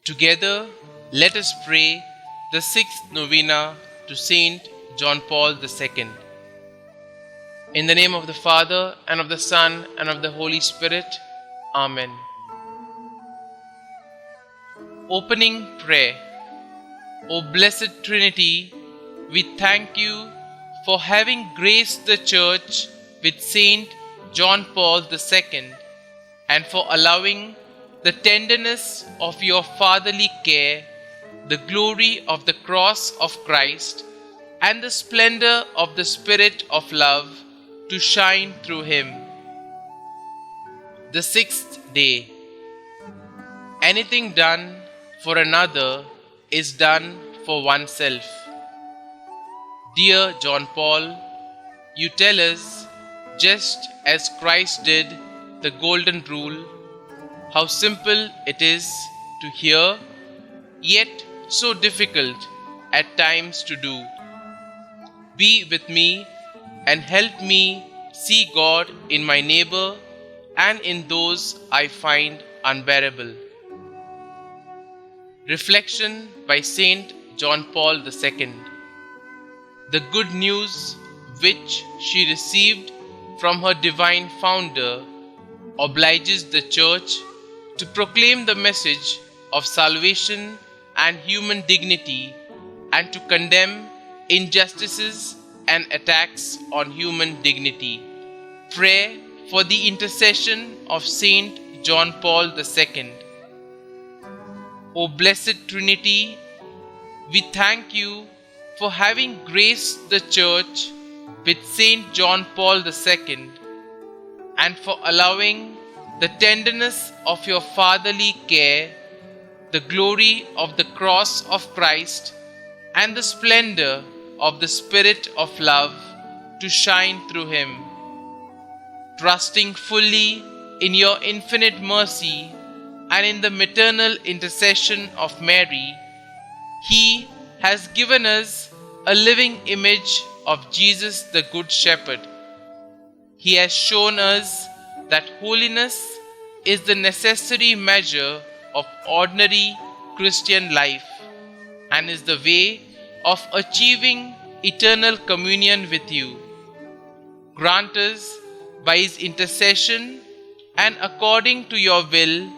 Together, let us pray the sixth novena to Saint John Paul II. In the name of the Father, and of the Son, and of the Holy Spirit. Amen. Opening Prayer. O Blessed Trinity, we thank you for having graced the Church with Saint John Paul II and for allowing the tenderness of your fatherly care, the glory of the cross of Christ, and the splendor of the Spirit of love to shine through him. The sixth day. Anything done for another is done for oneself. Dear John Paul, you tell us, just as Christ did the Golden Rule, how simple it is to hear, yet so difficult at times to do. Be with me and help me see God in my neighbor and in those I find unbearable. Reflection by Saint John Paul II. The good news which she received from her divine founder obliges the Church to proclaim the message of salvation and human dignity and to condemn injustices and attacks on human dignity. Prayer for the intercession of Saint John Paul II. O Blessed Trinity, we thank you for having graced the Church with Saint John Paul II and for allowing the tenderness of your fatherly care, the glory of the cross of Christ, and the splendor of the Spirit of love to shine through him. Trusting fully in your infinite mercy and in the maternal intercession of Mary, he has given us a living image of Jesus the Good Shepherd. He has shown us that holiness is the necessary measure of ordinary Christian life and is the way of achieving eternal communion with you. Grant us, by his intercession and according to your will,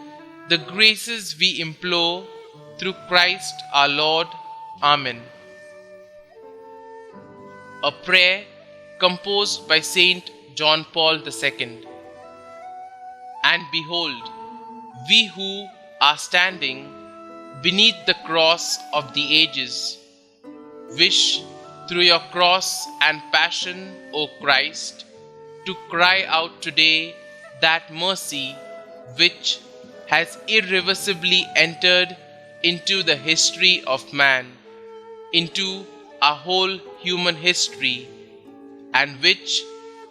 the graces we implore through Christ our Lord. Amen. A prayer composed by Saint John Paul II. And behold, we who are standing beneath the cross of the ages wish through your cross and passion, O Christ, to cry out today that mercy which has irreversibly entered into the history of man, into our whole human history, and which,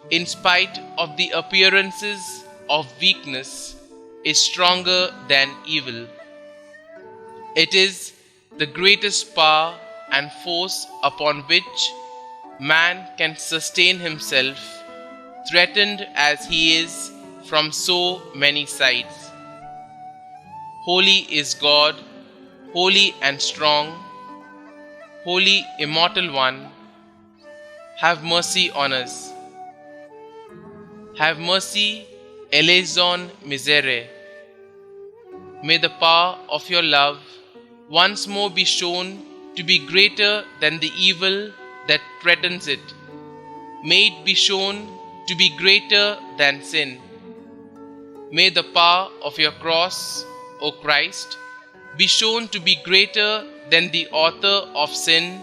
in spite of the appearances of weakness, is stronger than evil. It is the greatest power and force upon which man can sustain himself, threatened as he is from so many sides. Holy is God, holy and strong, Holy Immortal One, have mercy on us. Have mercy, Eleison Misere. May the power of your love once more be shown to be greater than the evil that threatens it. May it be shown to be greater than sin. May the power of your cross, O Christ, be shown to be greater than the author of sin,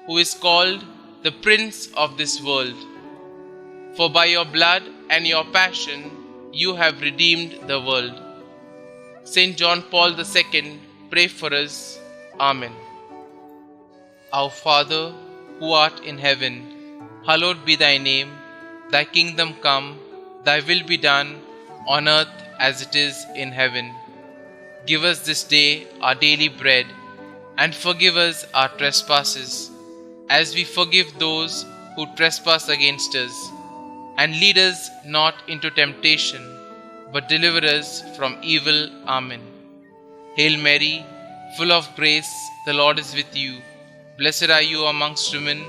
who is called the Prince of this world. For by your blood and your passion you have redeemed the world. Saint John Paul II, pray for us. Amen. Our Father, who art in heaven, hallowed be thy name. Thy kingdom come, thy will be done, on earth as it is in heaven. Give us this day our daily bread, and forgive us our trespasses, as we forgive those who trespass against us. And lead us not into temptation, but deliver us from evil. Amen. Hail Mary, full of grace, the Lord is with you. Blessed are you amongst women,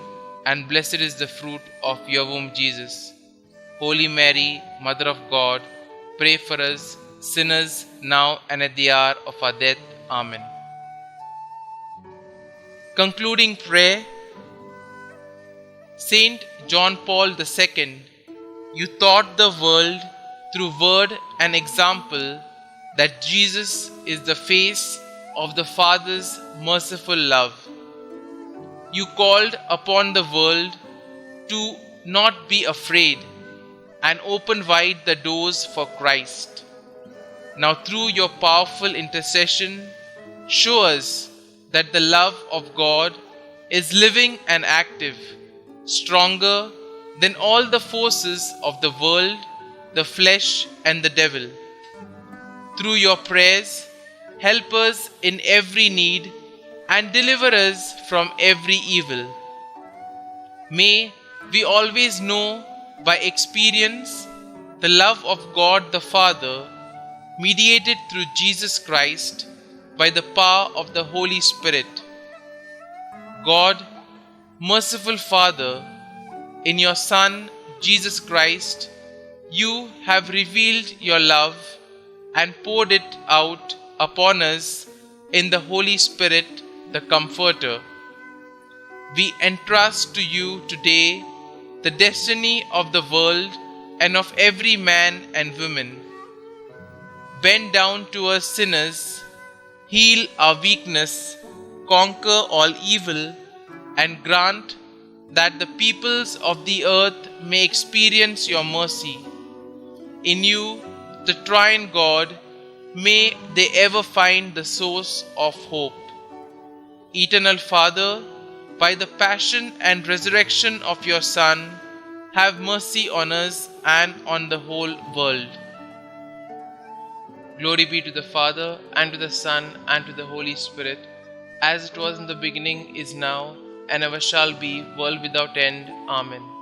and blessed is the fruit of your womb, Jesus. Holy Mary, Mother of God, pray for us sinners now and at the hour of our death. Amen. Concluding prayer. Saint John Paul II, you taught the world through word and example that Jesus is the face of the Father's merciful love. You called upon the world to not be afraid and open wide the doors for Christ. Now, through your powerful intercession, show us that the love of God is living and active, stronger than all the forces of the world, the flesh, and the devil. Through your prayers, help us in every need and deliver us from every evil. May we always know by experience the love of God the Father, mediated through Jesus Christ by the power of the Holy Spirit. God, merciful Father, in your Son, Jesus Christ, you have revealed your love and poured it out upon us in the Holy Spirit, the Comforter. We entrust to you today the destiny of the world and of every man and woman. Bend down to us sinners, heal our weakness, conquer all evil, and grant that the peoples of the earth may experience your mercy. In you, the Triune God, may they ever find the source of hope. Eternal Father, by the passion and resurrection of your Son, have mercy on us and on the whole world. Glory be to the Father, and to the Son, and to the Holy Spirit, as it was in the beginning, is now, and ever shall be, world without end. Amen.